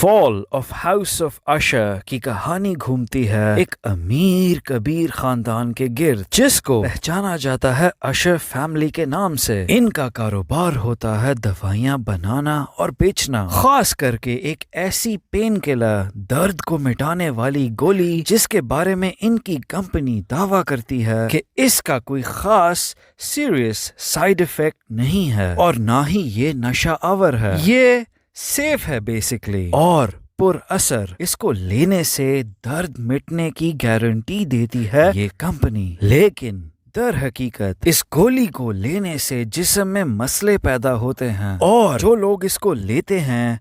Fall of house of اشر کی کہانی گھومتی ہے ایک امیر کبیر خاندان کے گرد جس کو پہچانا جاتا ہے اشر فیملی کے نام سے۔ ان کا کاروبار ہوتا ہے دوائیاں بنانا اور بیچنا، خاص کر کے ایک ایسی پین کلر، درد کو مٹانے والی گولی جس کے بارے میں ان کی کمپنی دعویٰ کرتی ہے کہ اس کا کوئی خاص سیریس سائیڈ افیکٹ نہیں ہے اور نہ ہی یہ نشہ آور ہے، یہ سیف ہے بیسکلی اور پر اثر۔ اس کو لینے سے درد مٹنے کی گارنٹی دیتی ہے یہ کمپنی، لیکن در حقیقت اس گولی کو لینے سے جسم میں مسئلے پیدا ہوتے ہیں اور جو لوگ اس کو لیتے ہیں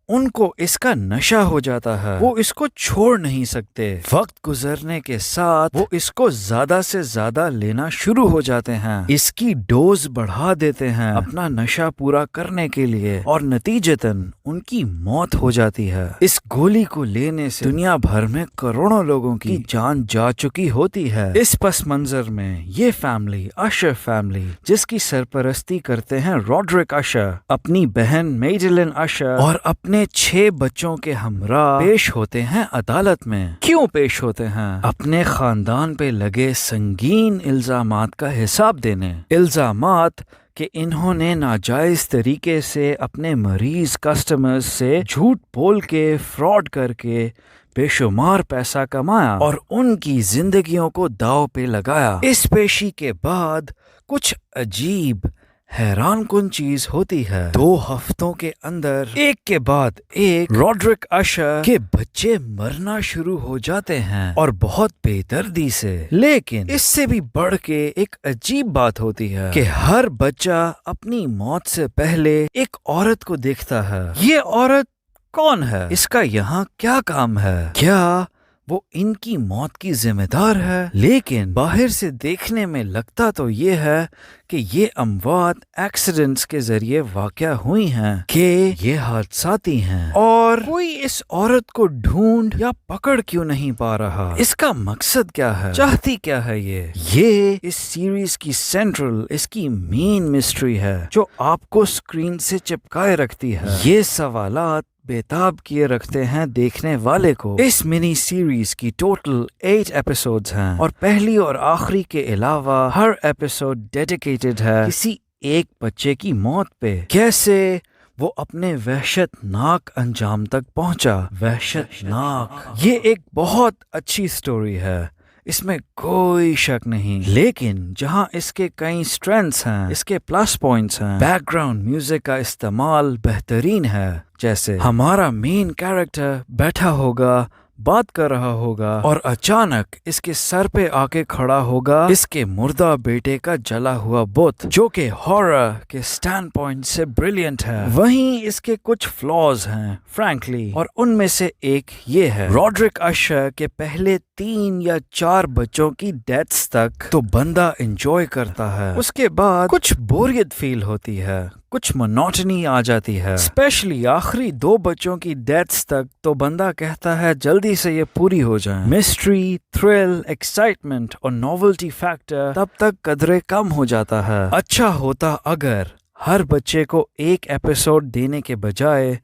ان کو اس کا نشہ ہو جاتا ہے، وہ اس کو چھوڑ نہیں سکتے۔ وقت گزرنے کے ساتھ وہ اس کو زیادہ سے زیادہ لینا شروع ہو جاتے ہیں، اس کی ڈوز بڑھا دیتے ہیں اپنا نشہ پورا کرنے کے لیے اور نتیجتاً ان کی موت ہو جاتی ہے۔ اس گولی کو لینے سے دنیا بھر میں کروڑوں لوگوں کی جان جا چکی ہوتی ہے۔ اس پس منظر میں یہ فیملی، اشر فیملی، جس کی سرپرستی کرتے ہیں روڈرک اشر، اپنی بہن میڈلن اشر اور اپنے 6 بچوں کے ہمراہ پیش ہوتے ہیں عدالت میں۔ کیوں پیش ہوتے ہیں؟ اپنے خاندان پہ لگے سنگین الزامات کا حساب دینے۔ الزامات کہ انہوں نے ناجائز طریقے سے اپنے مریض کسٹمرز سے جھوٹ بول کے، فراڈ کر کے بے شمار پیسہ کمایا اور ان کی زندگیوں کو داؤ پہ لگایا۔ اس پیشی کے بعد کچھ عجیب حیران کن چیز ہوتی ہے۔ 2 ہفتوں کے اندر ایک کے بعد ایک روڈرک اشر کے بچے مرنا شروع ہو جاتے ہیں اور بہت بے دردی سے۔ لیکن اس سے بھی بڑھ کے ایک عجیب بات ہوتی ہے کہ ہر بچہ اپنی موت سے پہلے ایک عورت کو دیکھتا ہے۔ یہ عورت کون ہے؟ اس کا یہاں کیا کام ہے؟ کیا وہ ان کی موت کی ذمہ دار ہے؟ لیکن باہر سے دیکھنے میں لگتا تو یہ ہے کہ یہ اموات ایکسیڈنٹس کے ذریعے واقع ہوئی ہیں، کہ یہ حادثاتی ہیں، اور کوئی اس عورت کو ڈھونڈ یا پکڑ کیوں نہیں پا رہا؟ اس کا مقصد کیا ہے؟ چاہتی کیا ہے یہ اس سیریز کی سینٹرل، اس کی مین مسٹری ہے جو آپ کو اسکرین سے چپکائے رکھتی ہے۔ یہ سوالات بےتاب کیے رکھتے ہیں دیکھنے والے کو۔ اس منی سیریز کی ٹوٹل 8 ایپیسوڈز ہیں اور پہلی اور آخری کے علاوہ ہر ایپیسوڈ ڈیڈیکیٹڈ ہے کسی ایک بچے کی موت پہ، کیسے وہ اپنے وحشت ناک انجام تک پہنچا۔ وحشت ناک، یہ ایک بہت اچھی سٹوری ہے، اس میں کوئی شک نہیں، لیکن جہاں اس کے کئی اسٹرینتھس ہیں، اس کے پلس پوائنٹس ہیں، بیک گراؤنڈ میوزک کا استعمال بہترین ہے، جیسے ہمارا مین کیریکٹر بیٹھا ہوگا، بات کر رہا ہوگا اور اچانک اس کے سر پہ آ کے کھڑا ہوگا اس کے مردہ بیٹے کا جلا ہوا بت، جو کہ ہارر کے سٹینڈ پوائنٹ سے بریلینٹ ہے۔ وہیں اس کے کچھ فلاز ہیں فرینکلی، اور ان میں سے ایک یہ ہے روڈرک اشر کے پہلے 3 یا 4 بچوں کی ڈیتھس تک تو بندہ انجوائے کرتا ہے، اس کے بعد کچھ بوریت فیل ہوتی ہے، کچھ منوٹنی آ جاتی ہے، اسپیشلی آخری 2 بچوں کی ڈیتھس تک تو بندہ کہتا ہے جلدی سے یہ پوری ہو جائیں۔ مسٹری، تھرل، ایکسائٹمنٹ اور نوولٹی فیکٹر تب تک قدرے کم ہو جاتا ہے۔ اچھا ہوتا اگر ہر بچے کو ایک ایپیسوڈ دینے کے بجائے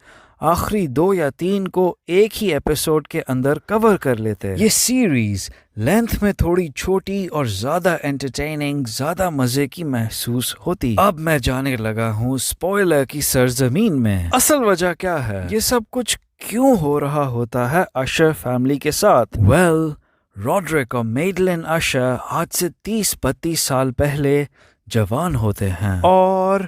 آخری 2 یا 3 کو ایک ہی ایپیسوڈ کے اندر کور کر لیتے۔ یہ سیریز لینتھ میں تھوڑی چھوٹی اور زیادہ انٹرٹیننگ، زیادہ مزے کی محسوس ہوتی۔ اب میں جانے لگا ہوں سپوائلر کی سرزمین میں۔ اصل وجہ کیا ہے؟ یہ سب کچھ کیوں ہو رہا ہوتا ہے اشر فیملی کے ساتھ؟ روڈرک اور میڈلن اشر آج سے 30-32 سال پہلے جوان ہوتے ہیں اور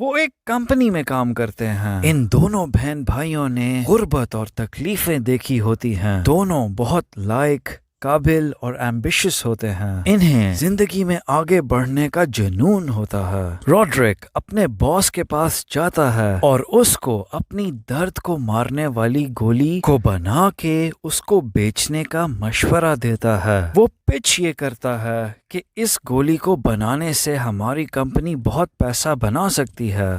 وہ ایک کمپنی میں کام کرتے ہیں۔ ان دونوں بہن بھائیوں نے غربت اور تکلیفیں دیکھی ہوتی ہیں، دونوں بہت لائق، قابل اور ایمبیشس ہوتے ہیں، انہیں زندگی میں آگے بڑھنے کا جنون ہوتا ہے۔ روڈرک اپنے باس کے پاس جاتا ہے اور اس کو اپنی درد کو مارنے والی گولی کو بنا کے اس کو بیچنے کا مشورہ دیتا ہے۔ وہ پچ یہ کرتا ہے کہ اس گولی کو بنانے سے ہماری کمپنی بہت پیسہ بنا سکتی ہے۔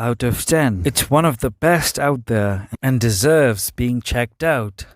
out of 10. It's one of the best out there and deserves being checked out.